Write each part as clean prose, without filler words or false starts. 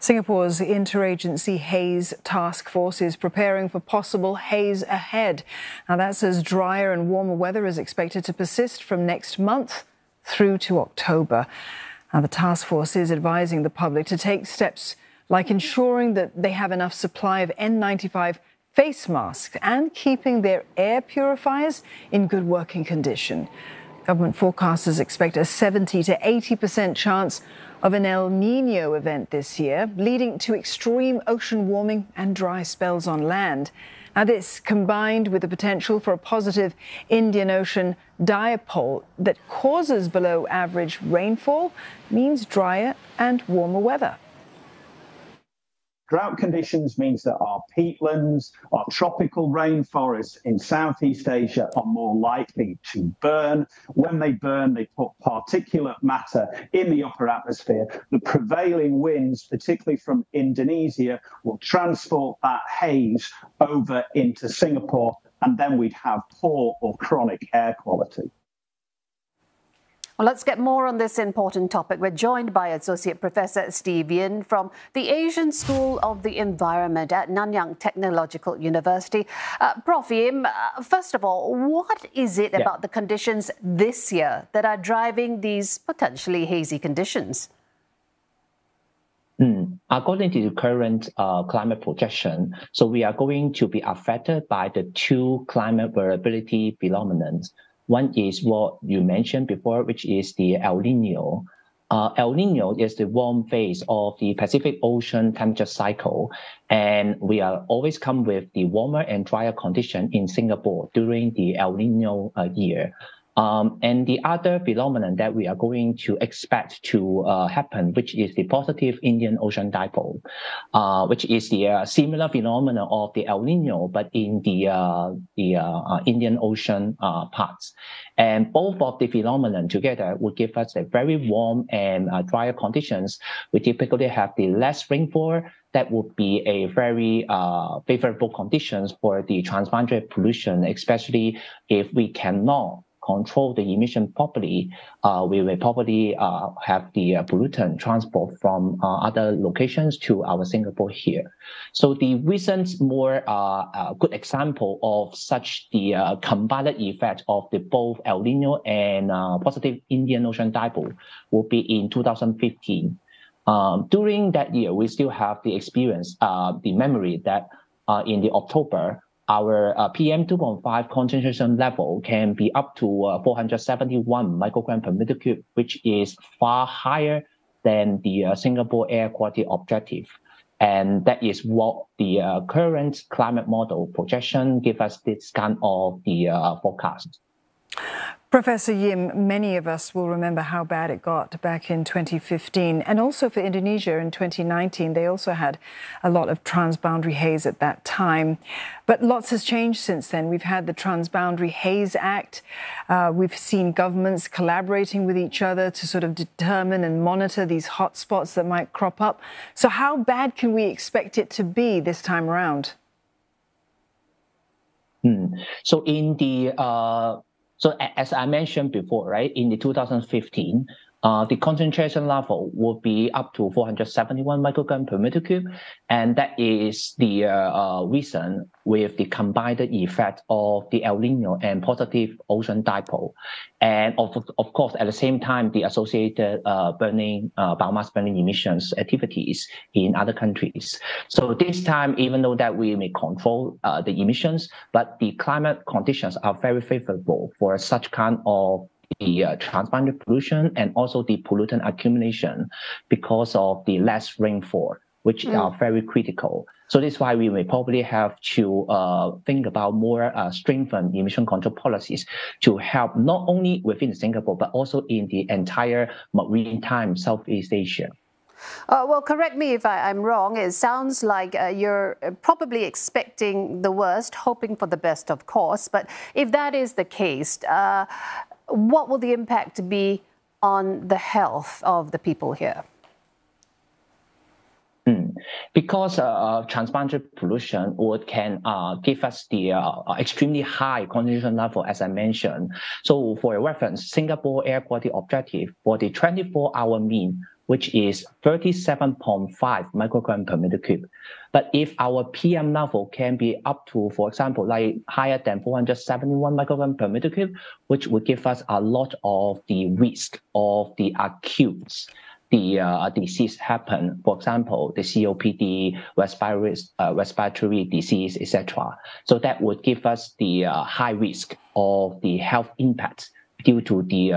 Singapore's interagency haze task force is preparing for possible haze ahead. Now, that says drier and warmer weather is expected to persist from next month through to October. Now, the task force is advising the public to take steps like ensuring that they have enough supply of N95 face masks and keeping their air purifiers in good working condition. Government forecasters expect a 70 to 80% chance of an El Nino event this year, leading to extreme ocean warming and dry spells on land. Now, this, combined with the potential for a positive Indian Ocean dipole that causes below average rainfall, means drier and warmer weather. Drought conditions means that our peatlands, our tropical rainforests in Southeast Asia are more likely to burn. When they burn, they put particulate matter in the upper atmosphere. The prevailing winds, particularly from Indonesia, will transport that haze over into Singapore, and then we'd have poor or chronic air quality. Well, let's get more on this important topic. We're joined by Associate Professor Steve Yin from the Asian School of the Environment at Nanyang Technological University. Prof. Yin, first of all, what is it about the conditions this year that are driving these potentially hazy conditions? According to the current climate projection, so we are going to be affected by the two climate variability phenomena. One is what you mentioned before, which is the El Nino. El Nino is the warm phase of the Pacific Ocean temperature cycle, and we are always come with the warmer and drier condition in Singapore during the El Nino year. And the other phenomenon that we are going to expect to happen, which is the positive Indian Ocean dipole, which is the similar phenomenon of the El Nino, but in the Indian Ocean parts. And both of the phenomenon together would give us a very warm and drier conditions. We typically have the less rainfall. That would be a very favorable conditions for the transboundary pollution, especially if we cannot control the emission properly. We will probably have the pollutant transport from other locations to our Singapore here. So the recent more good example of such the combined effect of the both El Nino and positive Indian Ocean dipole will be in 2015. During that year, we still have the experience, the memory that in the October, our PM 2.5 concentration level can be up to 471 microgram per meter cube, which is far higher than the Singapore air quality objective. And that is what the current climate model projection give us this kind of the forecast. Professor Yim, many of us will remember how bad it got back in 2015, and also for Indonesia in 2019. They also had a lot of transboundary haze at that time. But lots has changed since then. We've had the Transboundary Haze Act. We've seen governments collaborating with each other to sort of determine and monitor these hotspots that might crop up. So how bad can we expect it to be this time around? So in the So as I mentioned before, right, in the 2015, the concentration level will be up to 471 microgram per meter cube. And that is the reason with the combined effect of the El Nino and positive ocean dipole. And of course, at the same time, the associated biomass burning emissions activities in other countries. So this time, even though that we may control the emissions, but the climate conditions are very favorable for such kind of the transboundary pollution and also the pollutant accumulation because of the less rainfall, which are very critical. So this is why we may probably have to think about more strengthened emission control policies to help not only within Singapore, but also in the entire maritime Southeast Asia. Well, correct me if I'm wrong. It sounds like you're probably expecting the worst, hoping for the best, of course. But if that is the case, what will the impact be on the health of the people here? Because transboundary pollution can give us the extremely high concentration level, as I mentioned. So for a reference, Singapore air quality objective for the 24-hour mean which is 37.5 microgram per meter cube. But if our PM level can be up to, for example, like higher than 471 microgram per meter cube, which would give us a lot of the risk of the acute disease happen. For example, the COPD, respiratory disease, etc. So that would give us the high risk of the health impact due to the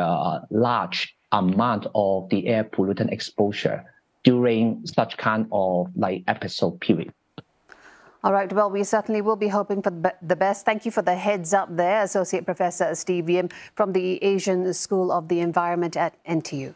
large amount of the air pollutant exposure during such kind of like episode period. All right, well, we certainly will be hoping for the best. Thank you for the heads up there, Associate Professor Steve Yim from the Asian School of the Environment at NTU.